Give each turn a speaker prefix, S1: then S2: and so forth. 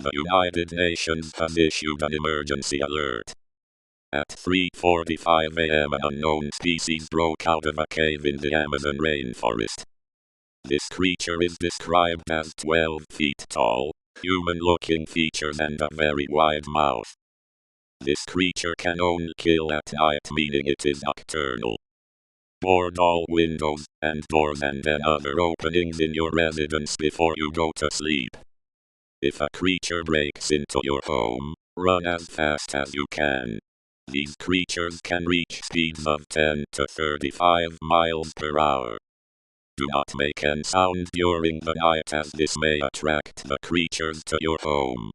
S1: The United Nations has issued an emergency alert. At 3:45 a.m. an unknown species broke out of a cave in the Amazon rainforest. This creature is described as 12 feet tall, human-looking features and a very wide mouth. This creature can only kill at night, meaning it is nocturnal. Board all windows and doors and then other openings in your residence before you go to sleep. If a creature breaks into your home, run as fast as you can. These creatures can reach speeds of 10 to 35 miles per hour. Do not make any sound during the night, as this may attract the creatures to your home.